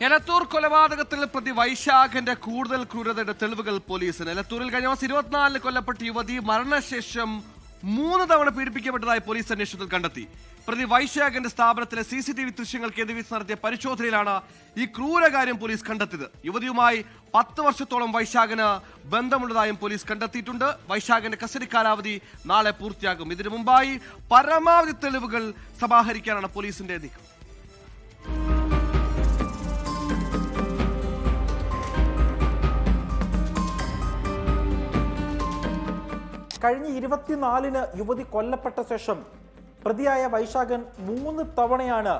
എലത്തൂർ കൊലപാതകത്തിൽ പ്രതി വൈശാഖന്റെ കൂടുതൽ ക്രൂരതയുടെ തെളിവുകൾ പോലീസിന്. എലത്തൂരിൽ കഴിഞ്ഞ മാസം 24 കൊല്ലപ്പെട്ട യുവതി മരണശേഷം 3 തവണ പീഡിപ്പിക്കപ്പെട്ടതായി പോലീസ് അന്വേഷണത്തിൽ കണ്ടെത്തി. പ്രതി വൈശാഖന്റെ സ്ഥാപനത്തിലെ CCTV ദൃശ്യങ്ങൾ കേന്ദ്രീകരിച്ച് നടത്തിയ പരിശോധനയിലാണ് ഈ ക്രൂരകാര്യം പോലീസ് കണ്ടെത്തിയത്. യുവതിയുമായി 10 വർഷത്തോളം വൈശാഖന് ബന്ധമുള്ളതായും പോലീസ് കണ്ടെത്തിയിട്ടുണ്ട്. വൈശാഖന്റെ കസ്റ്റഡി കാലാവധി നാളെ പൂർത്തിയാകും. ഇതിനു മുമ്പായി പരമാവധി തെളിവുകൾ സമാഹരിക്കാനാണ് പോലീസിന്റെ നീക്കം. കഴിഞ്ഞ 24-ന് യുവതി കൊല്ലപ്പെട്ട ശേഷം പ്രതിയായ വൈശാഖൻ 3 തവണയാണ്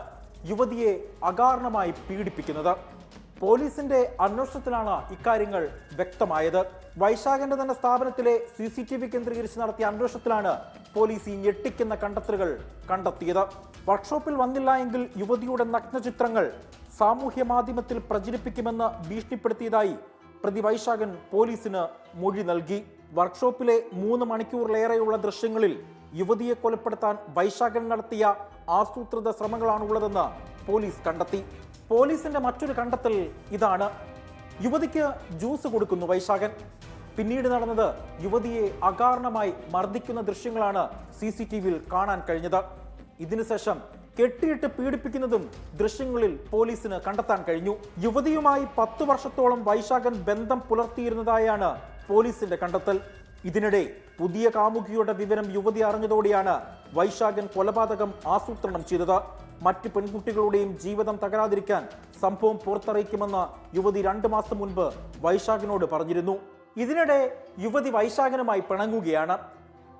യുവതിയെ അകാരണമായി പീഡിപ്പിക്കുന്നത്. പോലീസിന്റെ അന്വേഷണത്തിലാണ് ഇക്കാര്യങ്ങൾ വ്യക്തമായത്. വൈശാഖന്റെ തന്നെ സ്ഥാപനത്തിലെ CCTV കേന്ദ്രീകരിച്ച് നടത്തിയ അന്വേഷണത്തിലാണ് പോലീസ് ഈ ഞെട്ടിക്കുന്ന കണ്ടെത്തലുകൾ കണ്ടെത്തിയത്. വർക്ക്ഷോപ്പിൽ വന്നില്ല എങ്കിൽ യുവതിയുടെ നഗ്നചിത്രങ്ങൾ സാമൂഹ്യ മാധ്യമത്തിൽ പ്രചരിപ്പിക്കുമെന്ന് ഭീഷണിപ്പെടുത്തിയതായി പ്രതി വൈശാഖൻ പോലീസിന് മൊഴി നൽകി. വർക്ക്ഷോപ്പിലെ 3 മണിക്കൂറിലേറെയുള്ള ദൃശ്യങ്ങളിൽ യുവതിയെ കൊലപ്പെടുത്താൻ വൈശാഖൻ നടത്തിയ ആസൂത്രിത ശ്രമങ്ങളാണുള്ളതെന്ന് പോലീസ് കണ്ടെത്തി. പോലീസിന്റെ മറ്റൊരു കണ്ടെത്തൽ ഇതാണ്. യുവതിക്ക് ജ്യൂസ് കൊടുക്കുന്നു വൈശാഖൻ. പിന്നീട് നടന്നത് യുവതിയെ അകാരണമായി മർദ്ദിക്കുന്ന ദൃശ്യങ്ങളാണ് CCTVയിൽ കാണാൻ കഴിഞ്ഞത്. ഇതിനുശേഷം കെട്ടിയിട്ട് പീഡിപ്പിക്കുന്നതും ദൃശ്യങ്ങളിൽ പോലീസിന് കണ്ടെത്താൻ കഴിഞ്ഞു. യുവതിയുമായി 10 വർഷത്തോളം വൈശാഖൻ ബന്ധം പുലർത്തിയിരുന്നതായാണ് പോലീസിന്റെ കണ്ടെത്തൽ. ഇതിനിടെ പുതിയ കാമുകിയുടെ വിവരം യുവതി അറിഞ്ഞതോടെയാണ് വൈശാഖൻ കൊലപാതകം ആസൂത്രണം ചെയ്തത്. മറ്റ് പെൺകുട്ടികളുടെയും ജീവിതം തകരാതിരിക്കാൻ സംഭവം പുറത്തറിയിക്കുമെന്ന് യുവതി 2 മാസം മുൻപ് വൈശാഖിനോട് പറഞ്ഞിരുന്നു. ഇതിനിടെ യുവതി വൈശാഖനുമായി പിണങ്ങുകയാണ്.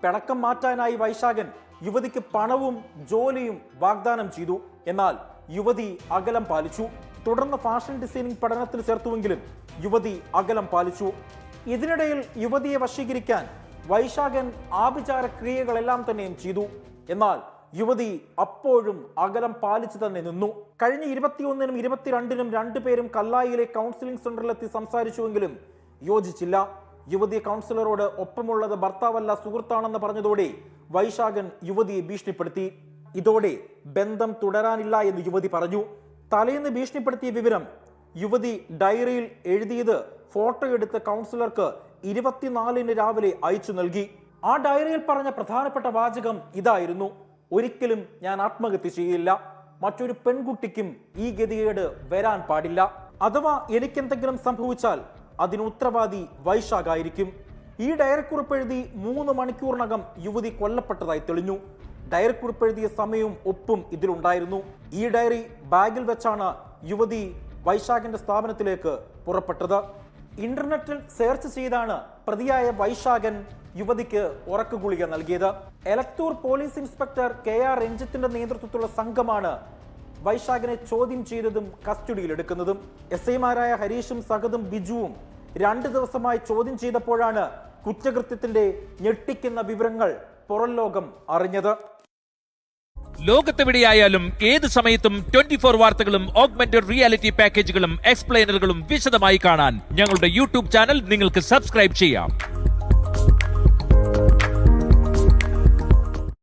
പിണക്കം മാറ്റാനായി വൈശാഖൻ യുവതിക്ക് പണവും ജോലിയും വാഗ്ദാനം ചെയ്തു. എന്നാൽ യുവതി അകലം പാലിച്ചു. തുടർന്ന് ഫാഷൻ ഡിസൈനിങ് പഠനത്തിൽ ചേർത്തുവെങ്കിലും യുവതി അകലം പാലിച്ചു. ഇതിനിടയിൽ യുവതിയെ വശീകരിക്കാൻ വൈശാഖൻ ആഭിചാര ക്രിയകളെല്ലാം തന്നെയും ചെയ്തു. എന്നാൽ യുവതി അപ്പോഴും അകലം പാലിച്ചു തന്നെ നിന്നു. കഴിഞ്ഞ 21-നും 22-നും 2 പേരും കല്ലായിലെ കൗൺസിലിംഗ് സെന്ററിലെത്തി സംസാരിച്ചുവെങ്കിലും യോജിച്ചില്ല. യുവതി കൗൺസിലറോട് ഒപ്പമുള്ളത് ഭർത്താവല്ല സുഹൃത്താണെന്ന് പറഞ്ഞതോടെ വൈശാഖൻ യുവതിയെ ഭീഷണിപ്പെടുത്തി. ഇതോടെ ബന്ധം തുടരാനില്ല എന്ന് യുവതി പറഞ്ഞു. തലേന്ന് ഭീഷണിപ്പെടുത്തിയ വിവരം യുവതി ഡയറിയിൽ എഴുതിയത് ഫോട്ടോ എടുത്ത് കൗൺസിലർക്ക് 24-ന് രാവിലെ അയച്ചു നൽകി. ആ ഡയറിയിൽ പറഞ്ഞ പ്രധാനപ്പെട്ട വാചകം ഇതായിരുന്നു: ഒരിക്കലും ഞാൻ ആത്മഹത്യ ചെയ്യില്ല. മറ്റൊരു പെൺകുട്ടിക്കും ഈ ഗതികേട് വരാൻ പാടില്ല. അഥവാ എനിക്കെന്തെങ്കിലും സംഭവിച്ചാൽ അതിന് ഉത്തരവാദി വൈശാഖായിരിക്കും. ഈ ഡയറിക്കുറിപ്പ് എഴുതി 3 മണിക്കൂറിനകം യുവതി കൊല്ലപ്പെട്ടതായി തെളിഞ്ഞു. ഡയറിക്കുറിപ്പ് എഴുതിയ സമയവും ഒപ്പും ഇതിലുണ്ടായിരുന്നു. ഈ ഡയറി ബാഗിൽ വെച്ചാണ് യുവതി വൈശാഖിന്റെ സ്ഥാപനത്തിലേക്ക് പുറപ്പെട്ടത്. ഇന്റർനെറ്റിൽ സെർച്ച് ചെയ്താണ് പ്രതിയായ വൈശാഖൻ യുവതിക്ക് ഉറക്കുഗുളിക നൽകിയത്. എലത്തൂർ പോലീസ് ഇൻസ്പെക്ടർ KR രഞ്ജിത്തിന്റെ നേതൃത്വത്തിലുള്ള സംഘമാണ് വൈശാഖിനെ ചോദ്യം ചെയ്തതും കസ്റ്റഡിയിലെടുക്കുന്നതും. SI-മാരായ ഹരീഷും സഹദും ബിജുവും 2 ദിവസമായി ചോദ്യം ചെയ്തപ്പോഴാണ് കുറ്റകൃത്യത്തിന്റെ ഞെട്ടിക്കുന്ന വിവരങ്ങൾ പുറം ലോകം അറിഞ്ഞത്. ലോകത്തെവിടെയായാലും ഏത് സമയത്തും 24 വാർത്തകളും ഓഗ്മെന്റഡ് റിയാലിറ്റി പാക്കേജുകളും എക്സ്പ്ലെയിനറുകളും വിശദമായി കാണാൻ ഞങ്ങളുടെ YouTube ചാനൽ നിങ്ങൾക്ക് സബ്സ്ക്രൈബ് ചെയ്യാം.